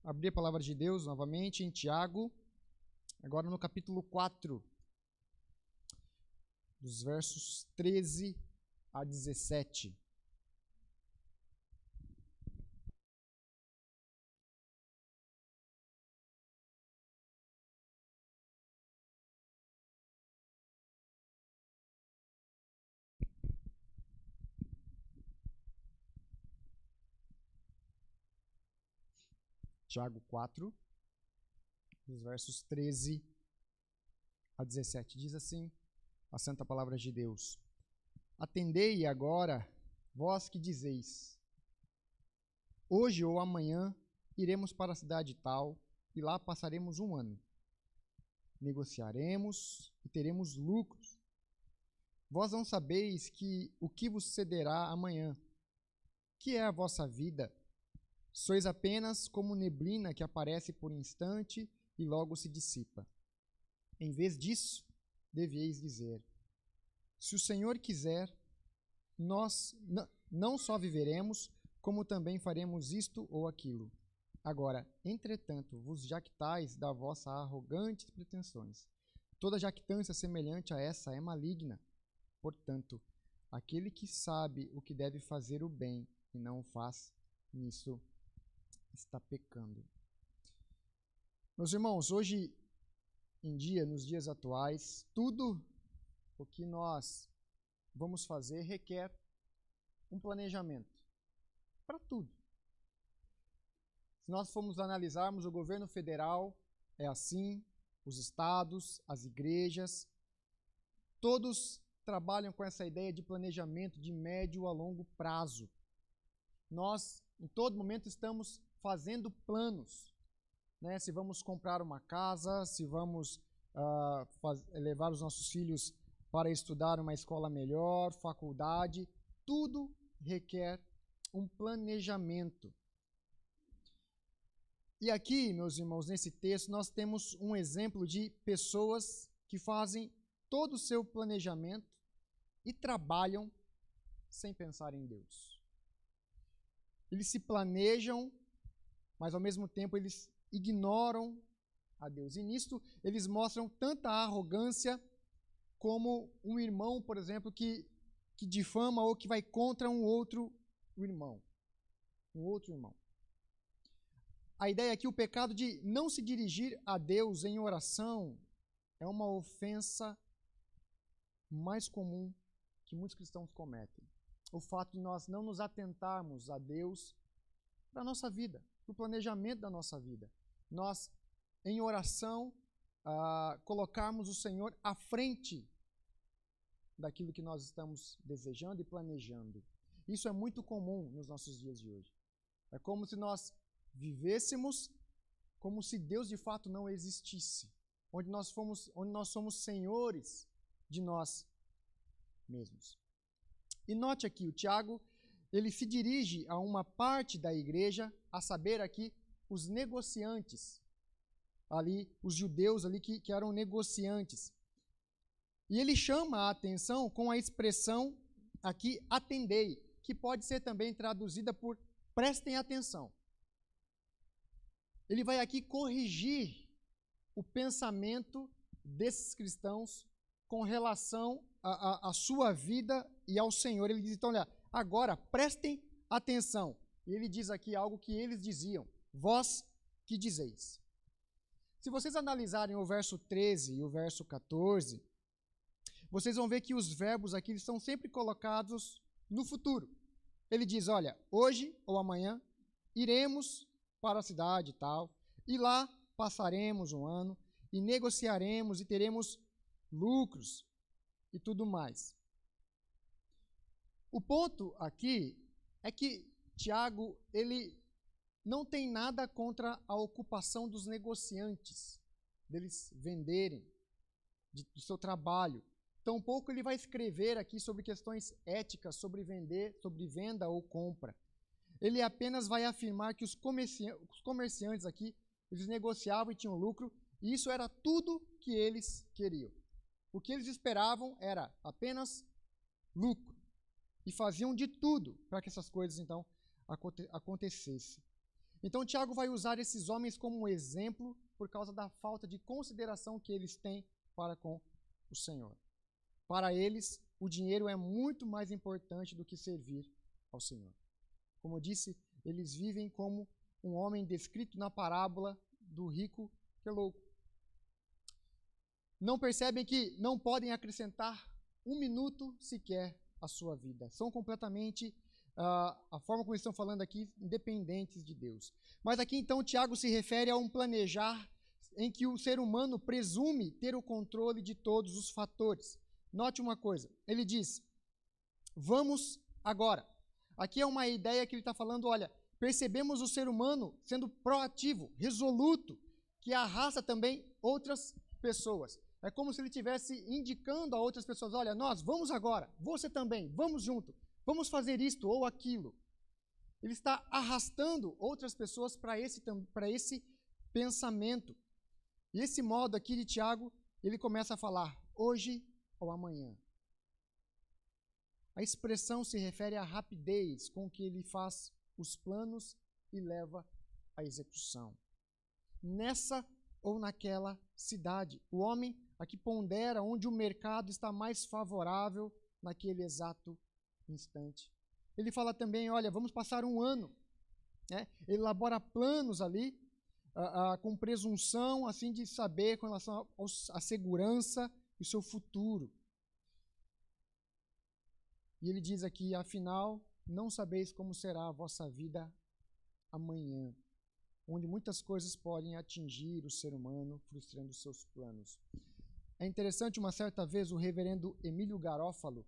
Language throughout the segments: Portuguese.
abrir a palavra de Deus novamente em Tiago, agora no capítulo 4, dos versos 13 a 17. Tiago 4, dos versos 13 a 17. Diz assim a santa palavra de Deus: Atendei agora, vós que dizeis: hoje ou amanhã iremos para a cidade tal, e lá passaremos um ano. Negociaremos e teremos lucros. Vós não sabeis que o que vos sucederá amanhã. Que é a vossa vida? Sois apenas como neblina que aparece por instante e logo se dissipa. Em vez disso, deveis dizer: se o Senhor quiser, nós não só viveremos, como também faremos isto ou aquilo. Agora, entretanto, vos jactais da vossa arrogantes pretensões. Toda jactância semelhante a essa é maligna. Portanto, aquele que sabe o que deve fazer o bem e não o faz, nisso está pecando. Meus irmãos, hoje em dia, nos dias atuais, tudo o que nós vamos fazer requer um planejamento. Para tudo. Se nós formos analisarmos, o governo federal é assim, os estados, as igrejas, todos trabalham com essa ideia de planejamento de médio a longo prazo. Nós, em todo momento, estamos fazendo planos, né? Se vamos comprar uma casa, se vamos levar os nossos filhos para estudar uma escola melhor, faculdade, tudo requer um planejamento. E aqui, meus irmãos, nesse texto, nós temos um exemplo de pessoas que fazem todo o seu planejamento e trabalham sem pensar em Deus. Eles se planejam, mas ao mesmo tempo eles ignoram a Deus. E nisto eles mostram tanta arrogância como um irmão, por exemplo, que difama ou que vai contra um outro irmão. A ideia é que o pecado de não se dirigir a Deus em oração é uma ofensa mais comum que muitos cristãos cometem. O fato de nós não nos atentarmos a Deus para a nossa vida, para o planejamento da nossa vida. Nós, em oração, colocarmos o Senhor à frente daquilo que nós estamos desejando e planejando. Isso é muito comum nos nossos dias de hoje. É como se nós vivêssemos como se Deus de fato não existisse, onde nós somos senhores de nós mesmos. E note aqui, o Tiago, ele se dirige a uma parte da igreja, a saber aqui, os negociantes, ali, os judeus ali que eram negociantes. E ele chama a atenção com a expressão aqui, atendei, que pode ser também traduzida por prestem atenção. Ele vai aqui corrigir o pensamento desses cristãos com relação à sua vida e ao Senhor. Ele diz, então, olha, agora prestem atenção. E ele diz aqui algo que eles diziam, vós que dizeis. Se vocês analisarem o verso 13 e o verso 14, vocês vão ver que os verbos aqui estão sempre colocados no futuro. Ele diz, olha, hoje ou amanhã iremos para a cidade e tal, e lá passaremos um ano, e negociaremos e teremos lucros e tudo mais. O ponto aqui é que Tiago, ele não tem nada contra a ocupação dos negociantes, deles venderem, do seu trabalho. Tampouco ele vai escrever aqui sobre questões éticas, sobre venda ou compra. Ele apenas vai afirmar que os comerciantes aqui, eles negociavam e tinham lucro, e isso era tudo que eles queriam. O que eles esperavam era apenas lucro. E faziam de tudo para que essas coisas, então, acontecessem. Então, Tiago vai usar esses homens como um exemplo por causa da falta de consideração que eles têm para com o Senhor. Para eles, o dinheiro é muito mais importante do que servir ao Senhor. Como eu disse, eles vivem como um homem descrito na parábola do rico que é louco. Não percebem que não podem acrescentar um minuto sequer à sua vida. São completamente, a forma como eles estão falando aqui, independentes de Deus. Mas aqui então Tiago se refere a um planejar em que o ser humano presume ter o controle de todos os fatores. Note uma coisa, ele diz, vamos agora. Aqui é uma ideia que ele está falando, olha, percebemos o ser humano sendo proativo, resoluto, que arrasta também outras pessoas. É como se ele estivesse indicando a outras pessoas, olha, nós vamos agora, você também, vamos junto, vamos fazer isto ou aquilo. Ele está arrastando outras pessoas para esse pensamento. E esse modo aqui de Tiago, ele começa a falar, hoje ou amanhã. A expressão se refere à rapidez com que ele faz os planos e leva à execução. Nessa ou naquela cidade. O homem aqui pondera onde o mercado está mais favorável naquele exato instante. Ele fala também, olha, vamos passar um ano. Né? Ele elabora planos ali, com presunção, assim, de saber com relação à segurança e o seu futuro. E ele diz aqui, afinal, não sabeis como será a vossa vida amanhã, onde muitas coisas podem atingir o ser humano, frustrando os seus planos. É interessante, uma certa vez, o reverendo Emílio Garófalo,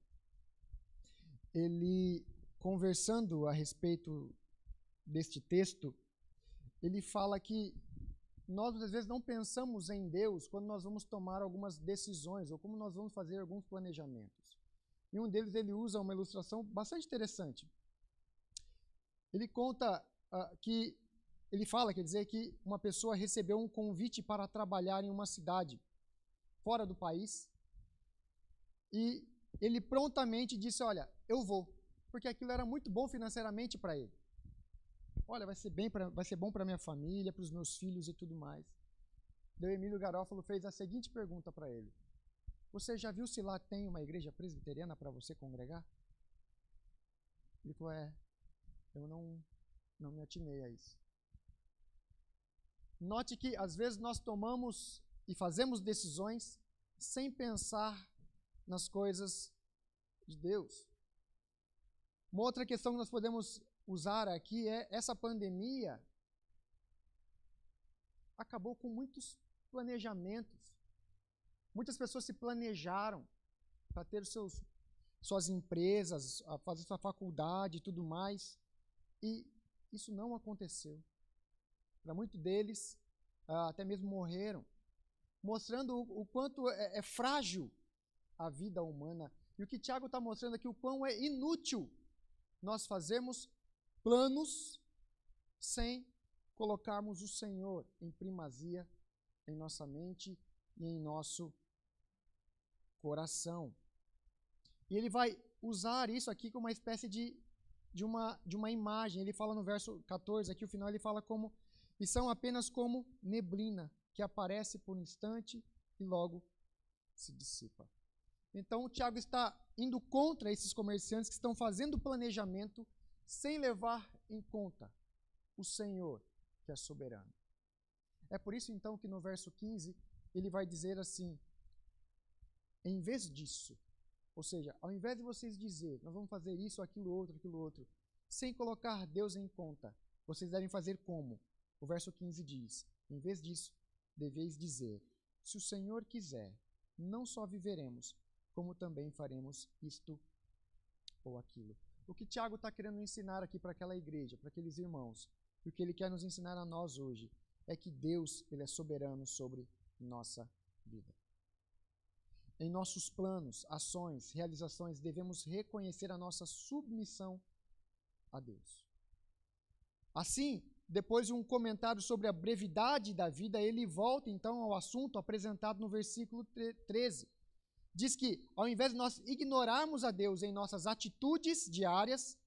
ele, conversando a respeito deste texto, ele fala que nós, às vezes, não pensamos em Deus quando nós vamos tomar algumas decisões ou como nós vamos fazer alguns planejamentos. E um deles, ele usa uma ilustração bastante interessante. Ele conta ele fala, quer dizer, que uma pessoa recebeu um convite para trabalhar em uma cidade fora do país e ele prontamente disse, olha, eu vou, porque aquilo era muito bom financeiramente para ele. Olha, vai ser bom para minha família, para os meus filhos e tudo mais. Daí o Emílio Garófalo fez a seguinte pergunta para ele. Você já viu se lá tem uma igreja presbiteriana para você congregar? Ele falou, eu não me atinei a isso. Note que, às vezes, nós tomamos e fazemos decisões sem pensar nas coisas de Deus. Uma outra questão que nós podemos usar aqui é essa pandemia acabou com muitos planejamentos. Muitas pessoas se planejaram para ter suas empresas, a fazer sua faculdade e tudo mais, e isso não aconteceu. Para muitos deles, até mesmo morreram, mostrando o quanto é frágil a vida humana. E o que Tiago está mostrando aqui, o quão é inútil nós fazermos planos sem colocarmos o Senhor em primazia em nossa mente e em nosso coração. E ele vai usar isso aqui como uma espécie de uma imagem. Ele fala no verso 14, aqui o final ele fala como, e são apenas como neblina, que aparece por um instante e logo se dissipa. Então o Tiago está indo contra esses comerciantes que estão fazendo planejamento sem levar em conta o Senhor, que é soberano. É por isso então que no verso 15 ele vai dizer assim, em vez disso, ou seja, ao invés de vocês dizer, nós vamos fazer isso, aquilo outro, sem colocar Deus em conta, vocês devem fazer como? O verso 15 diz, em vez disso, deveis dizer, se o Senhor quiser, não só viveremos, como também faremos isto ou aquilo. O que Tiago está querendo ensinar aqui para aquela igreja, para aqueles irmãos, e o que ele quer nos ensinar a nós hoje, é que Deus, ele é soberano sobre nossa vida. Em nossos planos, ações, realizações, devemos reconhecer a nossa submissão a Deus. Assim, depois de um comentário sobre a brevidade da vida, ele volta então ao assunto apresentado no versículo 13. Diz que, ao invés de nós ignorarmos a Deus em nossas atitudes diárias,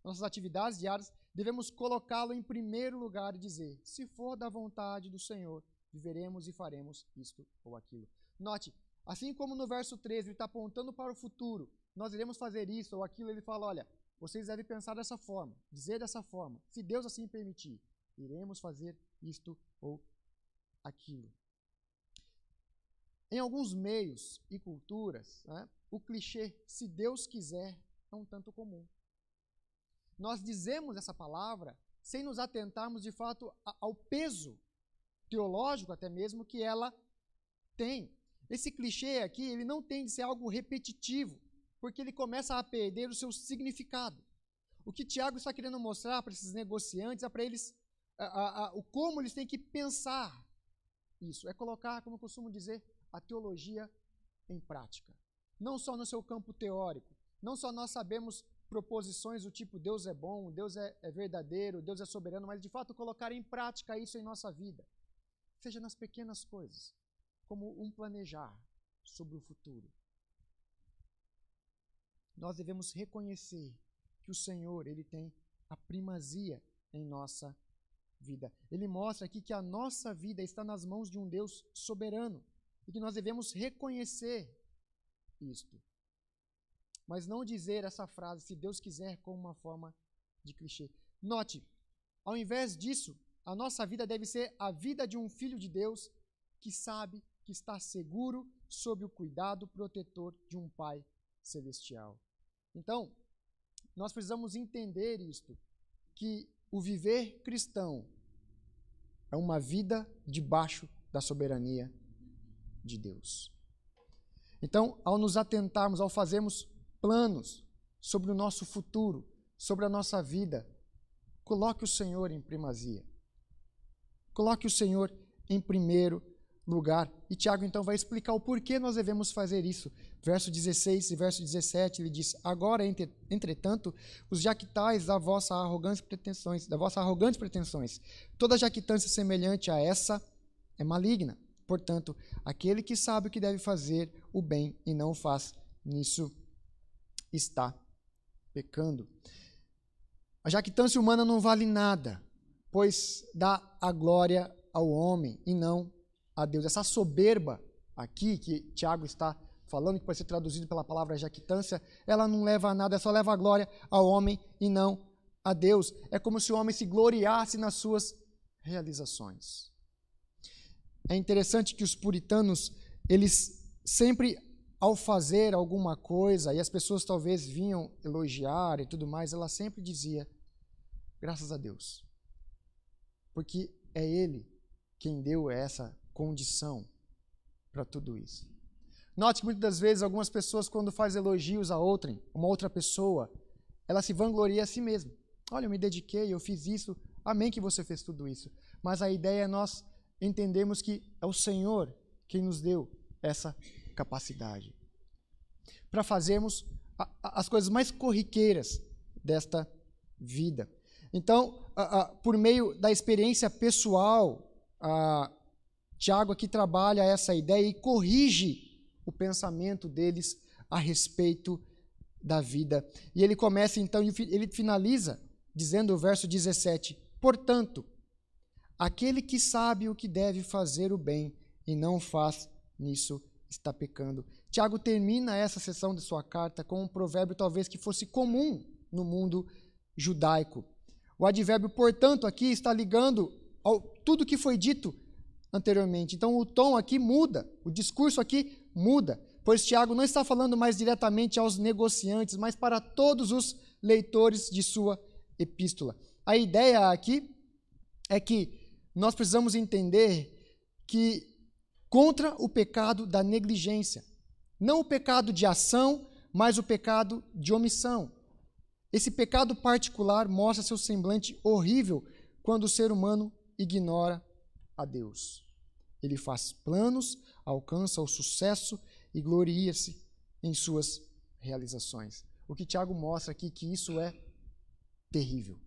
nossas atividades diárias, devemos colocá-lo em primeiro lugar e dizer: se for da vontade do Senhor, viveremos e faremos isto ou aquilo. Note, assim como no verso 13 ele está apontando para o futuro, nós iremos fazer isso ou aquilo, ele fala: olha, vocês devem pensar dessa forma, dizer dessa forma, se Deus assim permitir, iremos fazer isto ou aquilo. Em alguns meios e culturas, né, o clichê, se Deus quiser, é um tanto comum. Nós dizemos essa palavra sem nos atentarmos de fato ao peso teológico até mesmo que ela tem. Esse clichê aqui, ele não tem de ser algo repetitivo, porque ele começa a perder o seu significado. O que Tiago está querendo mostrar para esses negociantes é para eles o como eles têm que pensar isso. É colocar, como eu costumo dizer, a teologia em prática. Não só no seu campo teórico, não só nós sabemos proposições do tipo Deus é bom, Deus é verdadeiro, Deus é soberano, mas de fato colocar em prática isso em nossa vida. Seja nas pequenas coisas, como um planejar sobre o futuro. Nós devemos reconhecer que o Senhor, ele tem a primazia em nossa vida. Ele mostra aqui que a nossa vida está nas mãos de um Deus soberano e que nós devemos reconhecer isto. Mas não dizer essa frase, se Deus quiser, como uma forma de clichê. Note, ao invés disso, a nossa vida deve ser a vida de um filho de Deus que sabe que está seguro sob o cuidado protetor de um Pai celestial. Então, nós precisamos entender isto, que o viver cristão é uma vida debaixo da soberania de Deus. Então, ao nos atentarmos, ao fazermos planos sobre o nosso futuro, sobre a nossa vida, coloque o Senhor em primazia. Coloque o Senhor em primeiro lugar. E Tiago, então, vai explicar o porquê nós devemos fazer isso. Verso 16 e verso 17, ele diz: agora, entretanto, os jactais da vossa arrogantes pretensões. Toda jactância semelhante a essa é maligna. Portanto, aquele que sabe o que deve fazer o bem e não o faz, nisso está pecando. A jactância humana não vale nada, pois dá a glória ao homem e não a Deus. Essa soberba aqui, que Tiago está falando, que pode ser traduzido pela palavra jactância, ela não leva a nada, só leva a glória ao homem e não a Deus. É como se o homem se gloriasse nas suas realizações. É interessante que os puritanos, eles sempre, ao fazer alguma coisa, e as pessoas talvez vinham elogiar e tudo mais, ela sempre dizia: graças a Deus, porque é Ele quem deu essa condição para tudo isso. Note que muitas das vezes algumas pessoas, quando fazem elogios a outrem, uma outra pessoa, ela se vangloria a si mesma. Olha, eu me dediquei, eu fiz isso, amém que você fez tudo isso. Mas a ideia é nós entendermos que é o Senhor quem nos deu essa capacidade para fazermos as coisas mais corriqueiras desta vida. Então, por meio da experiência pessoal, Tiago aqui trabalha essa ideia e corrige o pensamento deles a respeito da vida. E ele começa então, ele finaliza dizendo o verso 17: portanto, aquele que sabe o que deve fazer o bem e não faz, nisso está pecando. Tiago termina essa seção de sua carta com um provérbio talvez que fosse comum no mundo judaico. O advérbio, portanto, aqui está ligando ao tudo que foi dito anteriormente. Então o tom aqui muda, o discurso aqui muda, pois Tiago não está falando mais diretamente aos negociantes, mas para todos os leitores de sua epístola. A ideia aqui é que nós precisamos entender que contra o pecado da negligência, não o pecado de ação, mas o pecado de omissão. Esse pecado particular mostra seu semblante horrível quando o ser humano ignora a Deus. Ele faz planos, alcança o sucesso e gloria-se em suas realizações. O que Tiago mostra aqui que isso é terrível.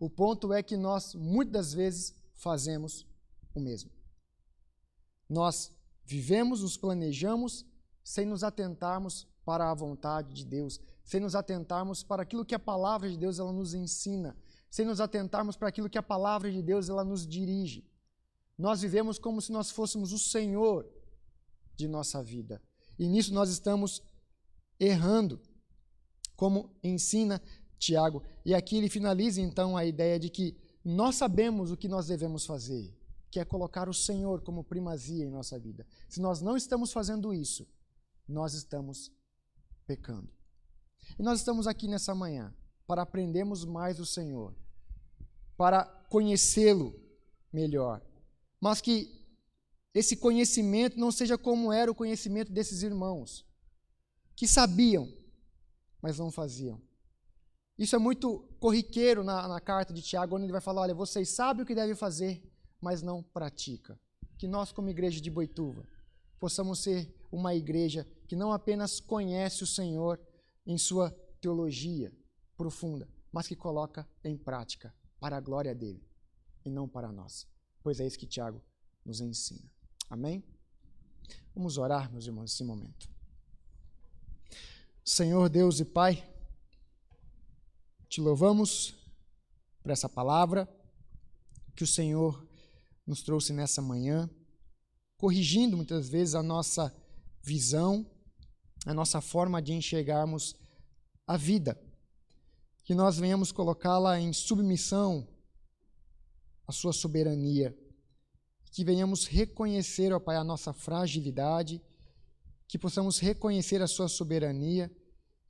O ponto é que nós, muitas das vezes, fazemos o mesmo. Nós vivemos, nos planejamos, sem nos atentarmos para a vontade de Deus, sem nos atentarmos para aquilo que a palavra de Deus ela nos ensina, sem nos atentarmos para aquilo que a palavra de Deus ela nos dirige. Nós vivemos como se nós fôssemos o Senhor de nossa vida. E nisso nós estamos errando, como ensina Tiago. E aqui ele finaliza então a ideia de que nós sabemos o que nós devemos fazer, que é colocar o Senhor como primazia em nossa vida. Se nós não estamos fazendo isso, nós estamos pecando. E nós estamos aqui nessa manhã para aprendermos mais do Senhor, para conhecê-lo melhor, mas que esse conhecimento não seja como era o conhecimento desses irmãos, que sabiam, mas não faziam. Isso é muito corriqueiro na carta de Tiago, onde ele vai falar, olha, vocês sabem o que devem fazer, mas não praticam. Que nós, como igreja de Boituva, possamos ser uma igreja que não apenas conhece o Senhor em sua teologia profunda, mas que coloca em prática para a glória dele e não para nós. Pois é isso que Tiago nos ensina. Amém? Vamos orar, meus irmãos, nesse momento. Senhor Deus e Pai, te louvamos por essa palavra que o Senhor nos trouxe nessa manhã, corrigindo muitas vezes a nossa visão, a nossa forma de enxergarmos a vida. Que nós venhamos colocá-la em submissão à sua soberania. Que venhamos reconhecer, ó Pai, a nossa fragilidade, que possamos reconhecer a sua soberania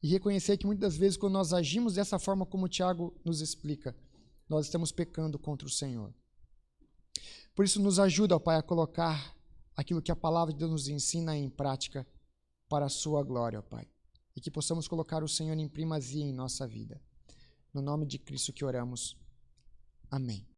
e reconhecer que muitas vezes quando nós agimos dessa forma como o Tiago nos explica, nós estamos pecando contra o Senhor. Por isso nos ajuda, ó Pai, a colocar aquilo que a palavra de Deus nos ensina em prática para a sua glória, ó Pai. E que possamos colocar o Senhor em primazia em nossa vida. No nome de Cristo que oramos. Amém.